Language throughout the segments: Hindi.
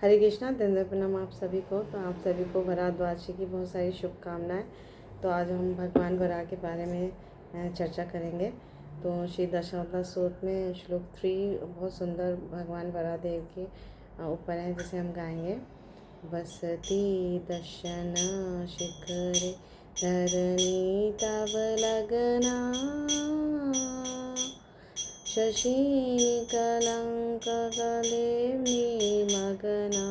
हरे कृष्णा, दंडवंदनम आप सभी को। तो आप सभी को वराह द्वादशी की बहुत सारी शुभकामनाएं। तो आज हम भगवान वराह के बारे में चर्चा करेंगे। तो श्री दशावतार स्तोत्र में श्लोक 3 बहुत सुंदर भगवान वराह देव के ऊपर है, जिसे हम गाएंगे। वसती दशन शिखरे धरणी तब लगना, शशिकलंकगले निमग्ना।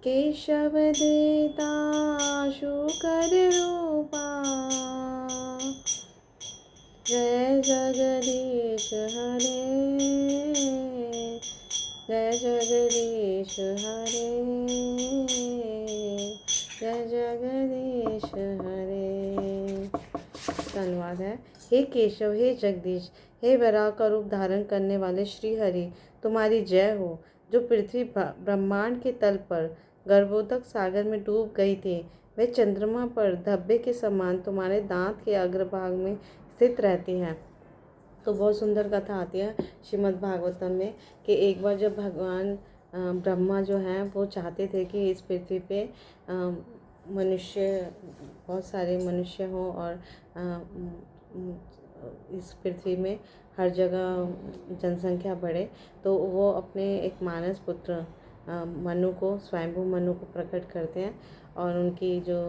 केशव देता शुकर रूपा, जय जगदीश हरे, जय जगदीश हरे, जय जगदीश हरे। धन्यवाद है। हे केशव, हे जगदीश, हे वराह का रूप धारण करने वाले श्री हरि, तुम्हारी जय हो। जो पृथ्वी ब्रह्मांड के तल पर गर्भोदक सागर में डूब गई थी, वे चंद्रमा पर धब्बे के समान तुम्हारे दांत के अग्रभाग में स्थित रहती है। तो बहुत सुंदर कथा आती है श्रीमद् भागवतम में कि एक बार जब भगवान ब्रह्मा जो हैं वो चाहते थे कि इस पृथ्वी पे मनुष्य, बहुत सारे मनुष्य हों और इस पृथ्वी में हर जगह जनसंख्या बढ़े। तो वो अपने एक मानस पुत्र मनु को, स्वयंभू मनु को प्रकट करते हैं और उनकी जो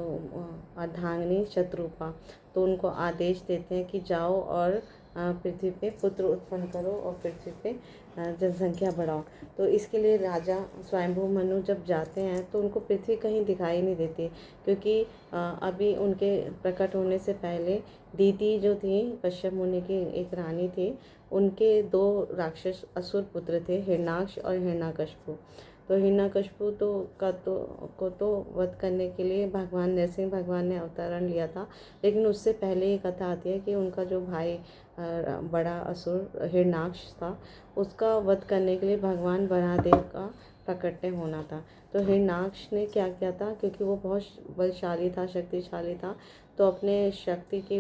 अर्धांगिनी शत्रुपा, तो उनको आदेश देते हैं कि जाओ और पृथ्वी पे पुत्र उत्पन्न करो और पृथ्वी पे जनसंख्या बढ़ाओ। तो इसके लिए राजा स्वयंभू मनु जब जाते हैं तो उनको पृथ्वी कहीं दिखाई नहीं देती, क्योंकि अभी उनके प्रकट होने से पहले दीति जो थी, कश्यप मुनि की एक रानी थी, उनके 2 राक्षस असुर पुत्र थे, हिरण्याक्ष और हिरण्यकशिपु। तो हिरण्यकशिपु को वध करने के लिए भगवान नरसिंह भगवान ने अवतरण लिया था। लेकिन उससे पहले ये कथा आती है कि उनका जो भाई बड़ा असुर हिरण्याक्ष था, उसका वध करने के लिए भगवान वराहदेव का प्रकट होना था। तो हिरण्याक्ष ने क्या किया था, क्योंकि वो बहुत बलशाली था, शक्तिशाली था, तो अपने शक्ति के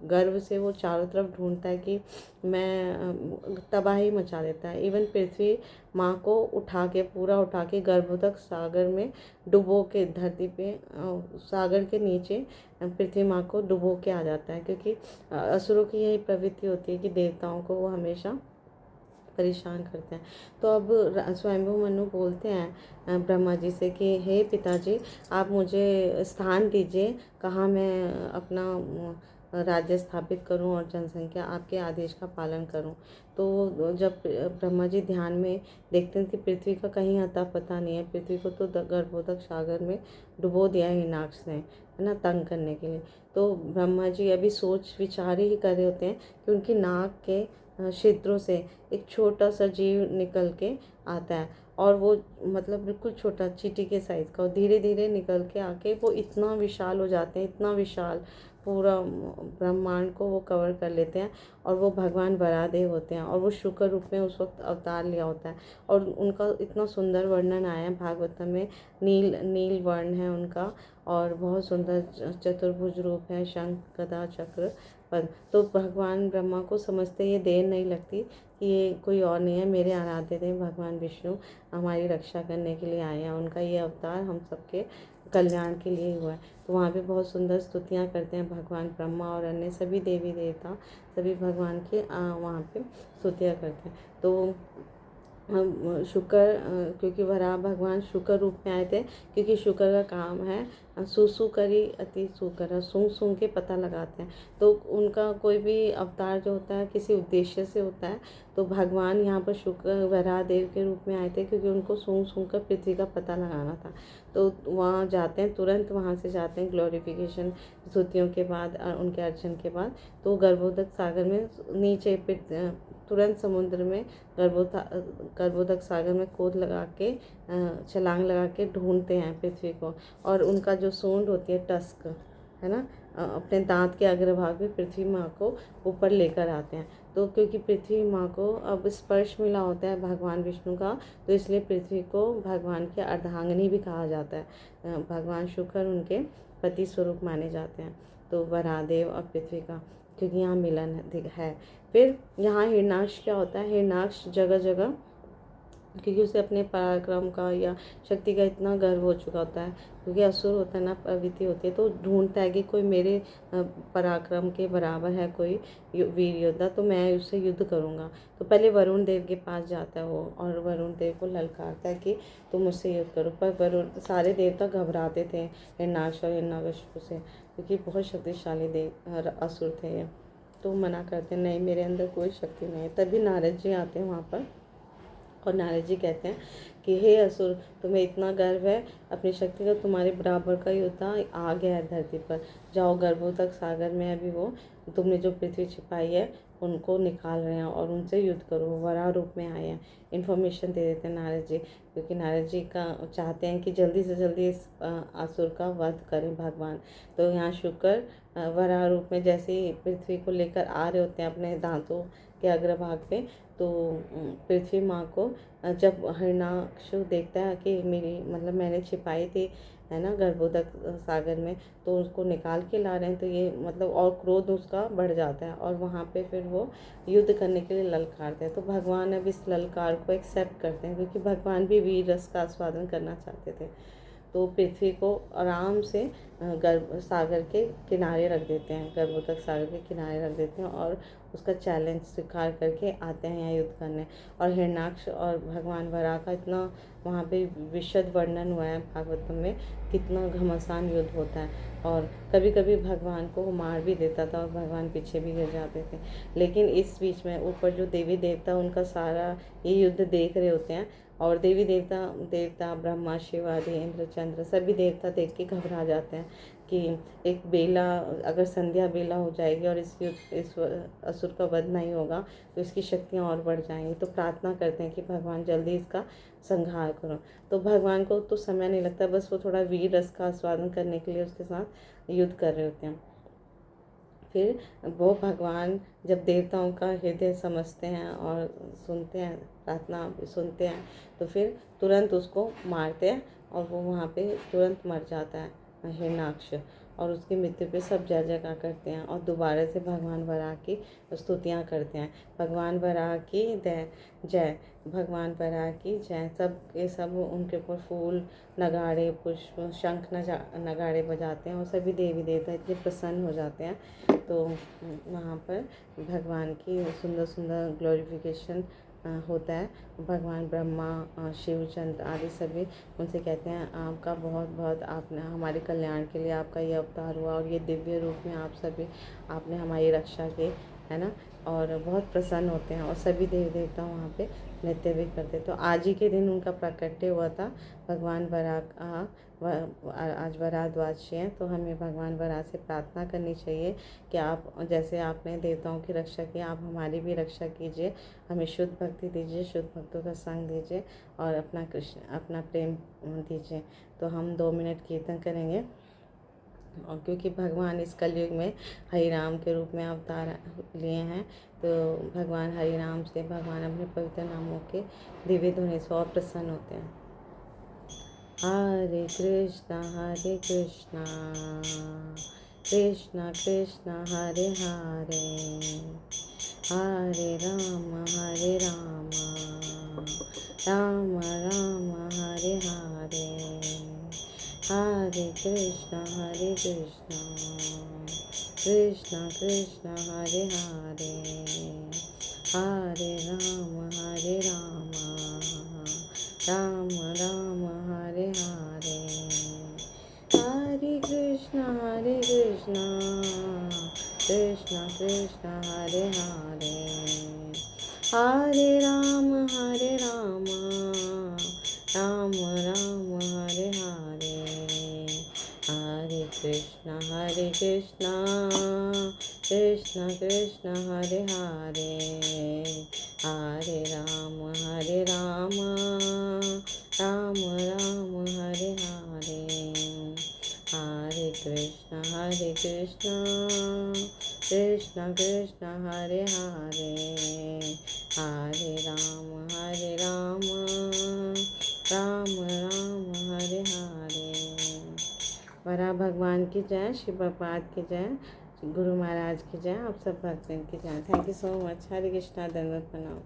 गर्व से वो चारों तरफ ढूंढता है कि मैं तबाही मचा देता है। इवन पृथ्वी माँ को पूरा उठा के गर्भोदक सागर में डुबो के, धरती पे सागर के नीचे पृथ्वी माँ को डुबो के आ जाता है, क्योंकि असुरों की यही प्रवृत्ति होती है कि देवताओं को वो हमेशा परेशान करते हैं। तो अब स्वयंभू मनु बोलते हैं ब्रह्मा जी से कि हे पिताजी, आप मुझे स्थान दीजिए, कहाँ मैं अपना राज्य स्थापित करूं और जनसंख्या आपके आदेश का पालन करूं। तो जब ब्रह्मा जी ध्यान में देखते हैं कि पृथ्वी का कहीं अता पता नहीं है, पृथ्वी को तो गर्भोदक सागर में डुबो दिया है हिरण्याक्ष ने, है ना, तंग करने के लिए। तो ब्रह्मा जी अभी सोच विचार ही कर रहे होते हैं कि उनकी नाक के छिद्रों से एक छोटा सा जीव निकल के आता है, और वो मतलब बिल्कुल छोटा, चींटी के साइज़ का, और धीरे धीरे निकल के आके वो इतना विशाल हो जाते हैं, इतना विशाल, पूरा ब्रह्मांड को वो कवर कर लेते हैं। और वो भगवान वराहदेव होते हैं, और वो शुक्र रूप में उस वक्त अवतार लिया होता है। और उनका इतना सुंदर वर्णन आया है भागवतम में, नील वर्ण है उनका, और बहुत सुंदर चतुर्भुज रूप है, शंख गदा चक्र पद। तो भगवान ब्रह्मा को समझते ये देर नहीं लगती कि ये कोई और नहीं है, मेरे आराध्य देव भगवान विष्णु हमारी रक्षा करने के लिए आए हैं। उनका ये अवतार हम सबके कल्याण के लिए हुआ है। तो वहाँ पे बहुत सुंदर स्तुतियाँ करते हैं भगवान ब्रह्मा और अन्य सभी देवी देवता, सभी भगवान के वहाँ पे स्तुतियाँ करते हैं। तो शुक्र, क्योंकि वराह भगवान शुक्र रूप में आए थे, क्योंकि शुक्र का काम है सु करी अति सुकर, सूंघ सूंघ के पता लगाते हैं। तो उनका कोई भी अवतार जो होता है किसी उद्देश्य से होता है। तो भगवान यहाँ पर शुक्र वराह देव के रूप में आए थे, क्योंकि उनको सूंघ सूंघ कर पृथ्वी का पता लगाना था। तो वहाँ जाते हैं, तुरंत वहाँ से जाते हैं ग्लोरिफिकेशन स्तुतियों के बाद, उनके अर्चन के बाद। तो गर्भोदक सागर में नीचे तुरंत समुद्र में गर्भोदक सागर में कूद लगा के, छलांग लगा के ढूंढते हैं पृथ्वी को। और उनका जो सूंड होती है, टस्क, है ना, अपने दांत के अग्रभाग में पृथ्वी माँ को ऊपर लेकर आते हैं। तो क्योंकि पृथ्वी माँ को अब स्पर्श मिला होता है भगवान विष्णु का, तो इसलिए पृथ्वी को भगवान की अर्धांगिनी भी कहा जाता है। भगवान शुक्र उनके पति स्वरूप माने जाते हैं। तो वराहदेव और पृथ्वी का, क्योंकि यहाँ मिलन है। फिर यहाँ हिरण्याक्ष क्या होता है, हिरण्याक्ष जगह जगह, क्योंकि उसे अपने पराक्रम का या शक्ति का इतना गर्व हो चुका होता है, क्योंकि असुर होता है ना, प्रवृत्ति होती है, तो ढूंढता है कि कोई मेरे पराक्रम के बराबर है कोई वीर योद्धा, तो मैं उससे युद्ध करूँगा। तो पहले वरुण देव के पास जाता है वो, और वरुण देव को ललकारता है कि तुम मुझसे युद्ध करो। पर वरुण, सारे देवता घबराते थे हिरण्याक्ष और हिरण्यकशिपु से, क्योंकि बहुत शक्तिशाली देव असुर थे ये। तो मना करते हैं, नहीं मेरे अंदर कोई शक्ति नहीं है। तभी नारद जी आते हैं वहाँ पर, और नारद जी कहते हैं कि हे असुर, तुम्हें इतना गर्व है अपनी शक्ति का, तुम्हारे बराबर का योद्धा आ गया है धरती पर, जाओ गर्भोदक सागर में, अभी वो तुमने जो पृथ्वी छिपाई है उनको निकाल रहे हैं और उनसे युद्ध करो, वराह रूप में आए हैं। इन्फॉर्मेशन दे देते हैं नारद जी, क्योंकि नारद जी का चाहते हैं कि जल्दी से जल्दी इस असुर का वध करें भगवान। तो यहाँ शुक्र वराह रूप में जैसे ही पृथ्वी को लेकर आ रहे होते हैं अपने दांतों के अग्रभाग पे, तो पृथ्वी माँ को जब हिरण्याक्ष देखता है कि मेरी मतलब मैंने छिपाई थी है ना गर्भोदक सागर में, तो उसको निकाल के ला रहे हैं, तो ये मतलब और क्रोध उसका बढ़ जाता है, और वहाँ पे फिर वो युद्ध करने के लिए ललकारते हैं। तो भगवान अब इस ललकार को एक्सेप्ट करते हैं, क्योंकि भगवान भी वीर रस का आस्वादन करना चाहते थे। तो पृथ्वी को आराम से गर्भ सागर के किनारे रख देते हैं, गर्भोदक सागर के किनारे रख देते हैं, और उसका चैलेंज स्वीकार करके आते हैं यहाँ युद्ध करने। और हिरण्याक्ष और भगवान वराह का इतना वहाँ पे विशद वर्णन हुआ है भागवतम में, कितना घमासान युद्ध होता है। और कभी कभी भगवान को वो मार भी देता था और भगवान पीछे भी गिर जाते थे। लेकिन इस बीच में ऊपर जो देवी देवता उनका सारा ये युद्ध देख रहे होते हैं, और देवी देवता ब्रह्मा शिव आदि इंद्र चंद्र सभी देवता देख के घबरा जाते हैं कि एक बेला, अगर संध्या बेला हो जाएगी और इस असुर का वध नहीं होगा तो इसकी शक्तियाँ और बढ़ जाएंगी। तो प्रार्थना करते हैं कि भगवान जल्दी इसका संहार करो। तो भगवान को तो समय नहीं लगता, बस वो थोड़ा वीर रस का आस्वादन करने के लिए उसके साथ युद्ध कर रहे होते हैं। फिर वो भगवान जब देवताओं का हृदय समझते हैं और सुनते हैं, प्रार्थना सुनते हैं, तो फिर तुरंत उसको मारते हैं, और वो वहाँ पे तुरंत मर जाता है हिरण्याक्ष। और उसकी मृत्यु पे सब जय जयकार करते हैं, और दोबारा से भगवान वराह की स्तुतियाँ करते हैं, भगवान वराह की जय, भगवान वराह की जय। सब के सब उनके ऊपर फूल, नगाड़े, पुष्प, शंख नगाड़े बजाते हैं, और सभी देवी देवता इतने प्रसन्न हो जाते हैं। तो वहाँ पर भगवान की सुंदर सुंदर ग्लोरिफिकेशन होता है। भगवान ब्रह्मा, शिव चंद्र आदि सभी उनसे कहते हैं आपका बहुत बहुत, आपने हमारे कल्याण के लिए आपका ये अवतार हुआ, और ये दिव्य रूप में आप सभी आपने हमारी रक्षा की, है ना। और बहुत प्रसन्न होते हैं, और सभी देवी देवता वहाँ पे नृत्य भी करते। तो आज ही के दिन उनका प्राकट्य हुआ था भगवान वराह का। आज वराह द्वादशी है, तो हमें भगवान वराह से प्रार्थना करनी चाहिए कि आप जैसे आपने देवताओं की रक्षा की, आप हमारी भी रक्षा कीजिए, हमें शुद्ध भक्ति दीजिए, शुद्ध भक्तों का संग दीजिए, और अपना प्रेम दीजिए। तो हम 2 मिनट कीर्तन करेंगे। और क्योंकि भगवान इस कलयुग में हरि राम के रूप में अवतार लिए हैं, तो भगवान हरि राम से भगवान अपने पवित्र नामों के दिव्य ध्वनि से और प्रसन्न होते हैं। हरे कृष्णा कृष्णा कृष्णा हरे हरे, हरे राम राम राम हरे हरे, हरे कृष्णा कृष्णा कृष्णा हरे हरे, हरे राम राम राम हरे हरे, हरे कृष्णा कृष्णा कृष्णा हरे हरे, हरे राम राम राम हरे हरे, हरे कृष्णा कृष्णा कृष्णा हरे हरे, हरे राम राम राम हरे हरे, हरे कृष्णा कृष्णा कृष्णा हरे हरे, हरे राम राम राम हरे हरे। वराह भगवान की जय, शिव प्रपात की जय, गुरु महाराज की जय, आप सब भक्तों की जय। Thank you so much. Hare Krishna, धन्यवाद प्रणाम।